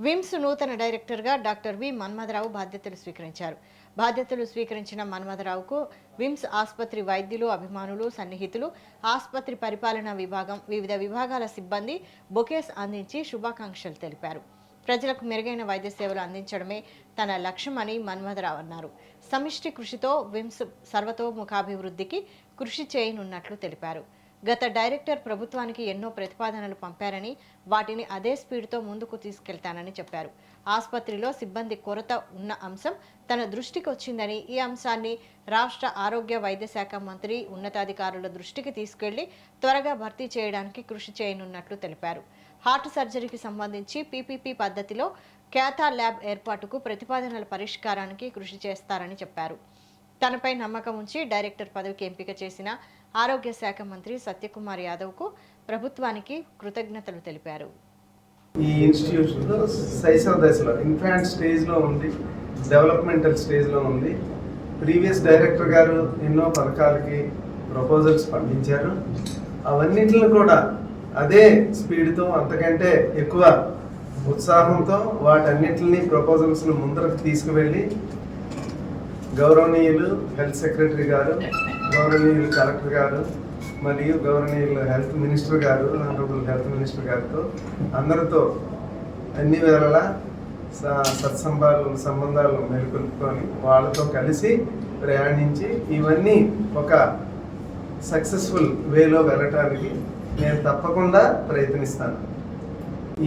VIMS నూతన డైరెక్టర్గా doctor V Manmatha Rao బాధ్యతలు స్వీకరించారు. బాధ్యతలు స్వీకరించిన మన్మథరావుకు విమ్స్ ఆసుపత్రి వైద్యులు, అభిమానులు, సన్నిహితులు, ఆసుపత్రి పరిపాలనా విభాగం, వివిధ విభాగాల సిబ్బంది బొకేస్ అందించి శుభాకాంక్షలు తెలిపారు. ప్రజలకు మెరుగైన వైద్య సేవలు అందించడమే తన లక్ష్యమని మన్మథరావు అన్నారు. సమిష్టి కృషితో విమ్స్ సర్వతోముఖాభివృద్ధికి కృషి చేయనున్నట్లు తెలిపారు. గత డైరెక్టర్ ప్రభుత్వానికి ఎన్నో ప్రతిపాదనలు పంపారని, వాటిని అదే స్పీడ్తో ముందుకు తీసుకెళ్తానని చెప్పారు. ఆసుపత్రిలో సిబ్బంది కొరత ఉన్న అంశం తన దృష్టికి వచ్చిందని, ఈ అంశాన్ని రాష్ట్ర ఆరోగ్య వైద్య శాఖ మంత్రి ఉన్నతాధికారుల దృష్టికి తీసుకెళ్లి త్వరగా భర్తీ చేయడానికి కృషి చేయనున్నట్లు తెలిపారు. హార్ట్ సర్జరీకి సంబంధించి పీపీపీ పద్ధతిలో క్యాథా ల్యాబ్ ఏర్పాటుకు ప్రతిపాదనల పరిష్కారానికి కృషి చేస్తారని చెప్పారు. తనపై నమ్మకం ఉంచి డైరెక్టర్ పదవికి ఎంపిక చేసిన ఆరోగ్య శాఖ మంత్రి సత్యకుమార్ యాదవ్కు ప్రభుత్వానికి కృతజ్ఞతలు తెలిపారు. ఈ ఇన్స్టిట్యూషన్లో శైశవ దశలో ఇన్ఫాంట్ స్టేజ్లో ఉంది, డెవలప్మెంటల్ స్టేజ్లో ఉంది. ప్రీవియస్ డైరెక్టర్ గారు ఎన్నో పథకాలకి ప్రపోజల్స్ పంపించారు. అవన్నింటిని కూడా అదే స్పీడ్తో, అంతకంటే ఎక్కువ ఉత్సాహంతో వాటన్నిటిని ప్రపోజల్స్ను ముందరకు తీసుకువెళ్ళి గౌరవనీయులు హెల్త్ సెక్రటరీ గారు, గౌరవనీయులు కలెక్టర్ గారు మరియు గౌరవనీయులు హెల్త్ మినిస్టర్ గారు, ఆనరబుల్ హెల్త్ మినిస్టర్ గారితో అందరితో అన్ని వేళలా సంబంధాలు నెలకొల్పుకొని వాళ్ళతో కలిసి ప్రయాణించి ఇవన్నీ ఒక సక్సెస్ఫుల్ వేలో వెళ్ళటానికి నేను తప్పకుండా ప్రయత్నిస్తాను.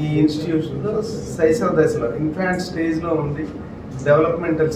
ఈ ఇన్స్టిట్యూషన్లో శైశవ దశలో ఇన్ఫాంట్ స్టేజ్లో ఉంది, డెవలప్మెంటల్